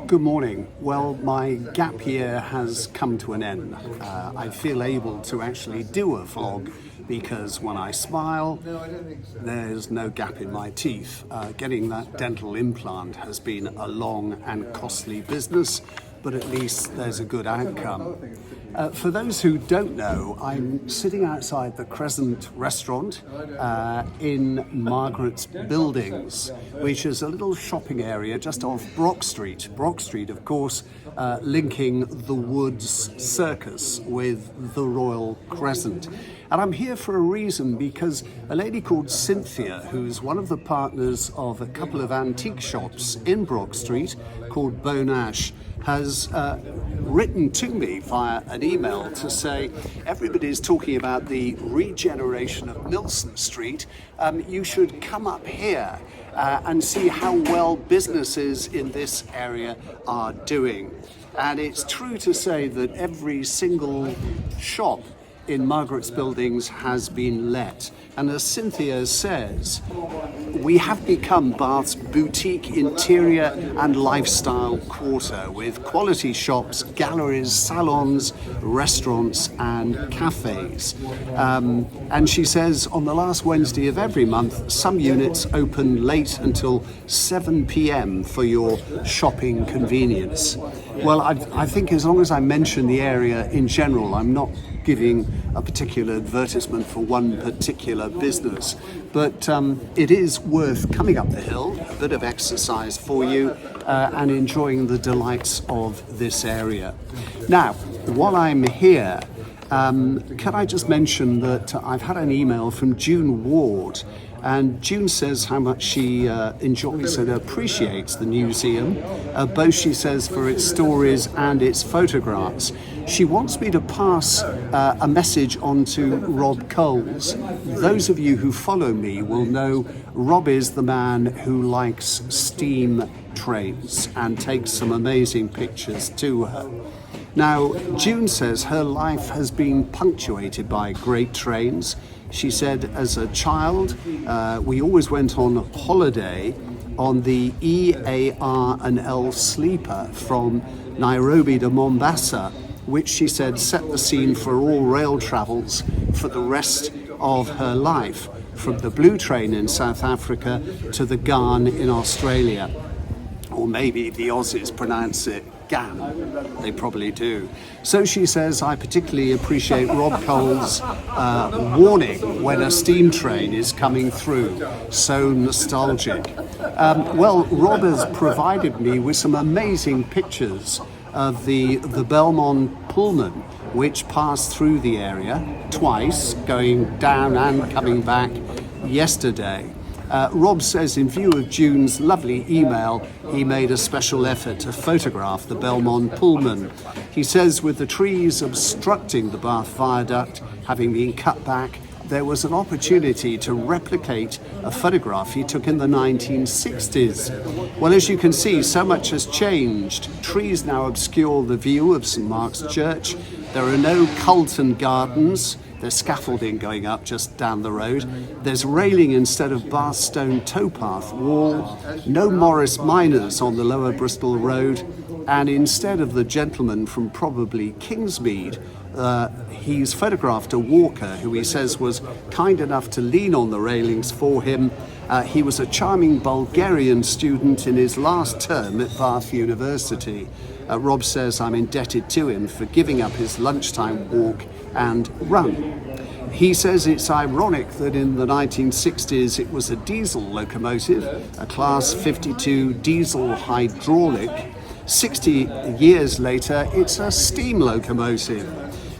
Good morning. Well, my gap year has come to an end. I feel able to actually do a vlog because when I smile, there's no gap in my teeth. Getting that dental implant has been a long and costly business, but at least there's a good outcome. For those who don't know, I'm sitting outside the Crescent restaurant in Margaret's Buildings, which is a little shopping area just off Brock Street. Brock Street, of course, linking the Woods Circus with the Royal Crescent. And I'm here for a reason, because a lady called Cynthia, who's one of the partners of a couple of antique shops in Brock Street called Bone Ash, has written to me via an email to say everybody's talking about the regeneration of Milson Street. You should come up here and see how well businesses in this area are doing. And it's true to say that every single shop in Margaret's Buildings has been let. And as Cynthia says, we have become Bath's boutique interior and lifestyle quarter with quality shops, galleries, salons, restaurants and cafes. And she says on the last Wednesday of every month, some units open late until 7 p.m. for your shopping convenience. Well, I think as long as I mention the area in general, I'm not giving a particular advertisement for one particular business, but it is worth coming up the hill, a bit of exercise for you, and enjoying the delights of this area. Now, while I'm here, can I just mention that I've had an email from June Ward, and June says how much she enjoys and appreciates the museum, both, she says, for its stories and its photographs. She wants me to pass a message on to Rob Coles. Those of you who follow me will know Rob is the man who likes steam trains and takes some amazing pictures to her. Now, June says her life has been punctuated by great trains. She said as a child, we always went on holiday on the EAR&L sleeper from Nairobi to Mombasa, which she said set the scene for all rail travels for the rest of her life, from the Blue Train in South Africa to the Garn in Australia. Or maybe the Aussies pronounce it GAN. They probably do. So she says, I particularly appreciate Rob Cole's warning when a steam train is coming through. So nostalgic. Well, Rob has provided me with some amazing pictures of the Belmont Pullman, which passed through the area twice, going down and coming back yesterday. Rob says in view of June's lovely email, he made a special effort to photograph the Belmont Pullman. He says with the trees obstructing the Bath Viaduct having been cut back, there was an opportunity to replicate a photograph he took in the 1960s. Well, as you can see, so much has changed. Trees now obscure the view of St Mark's Church. There are no Culton Gardens. There's scaffolding going up just down the road. There's railing instead of Bath stone towpath wall. No Morris Miners on the Lower Bristol Road. And instead of the gentleman from probably Kingsmead, he's photographed a walker who he says was kind enough to lean on the railings for him. He was a charming Bulgarian student in his last term at Bath University. Rob says I'm indebted to him for giving up his lunchtime walk and run. He says it's ironic that in the 1960s it was a diesel locomotive, a Class 52 diesel hydraulic. 60 years later, it's a steam locomotive.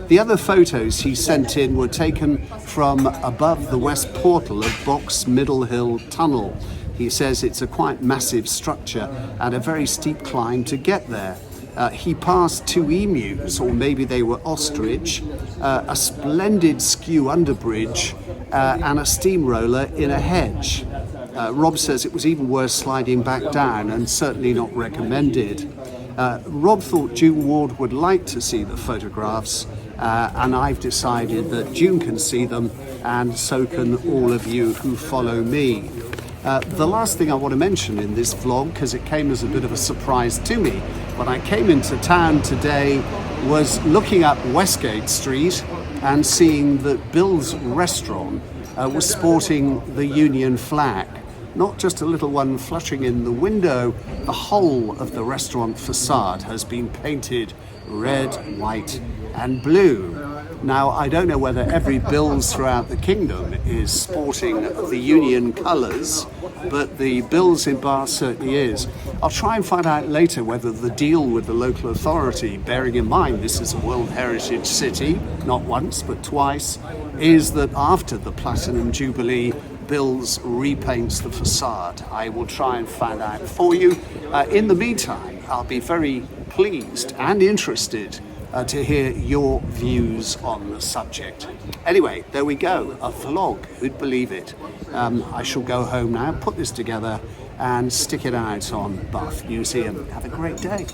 The other photos he sent in were taken from above the west portal of Box Middle Hill Tunnel. He says it's a quite massive structure and a very steep climb to get there. He passed two emus, or maybe they were ostrich, a splendid skew underbridge, and a steamroller in a hedge. Rob says it was even worse sliding back down and certainly not recommended. Rob thought June Ward would like to see the photographs, and I've decided that June can see them, and so can all of you who follow me. The last thing I want to mention in this vlog, because it came as a bit of a surprise to me, when I came into town today, was looking up Westgate Street and seeing that Bill's restaurant was sporting the Union flag. Not just a little one fluttering in the window, the whole of the restaurant facade has been painted red, white and blue. Now, I don't know whether every Bill's throughout the kingdom is sporting the Union colours, but the Bill's in Bath certainly is. I'll try and find out later whether the deal with the local authority, bearing in mind this is a World Heritage City, not once but twice, is that after the Platinum Jubilee, Bill's repaints the facade. I will try and find out for you. In the meantime, I'll be very pleased and interested to hear your views on the subject. Anyway, there we go, a vlog, who'd believe it. I shall go home now, put this together and stick it out on Bath Museum. Have a great day.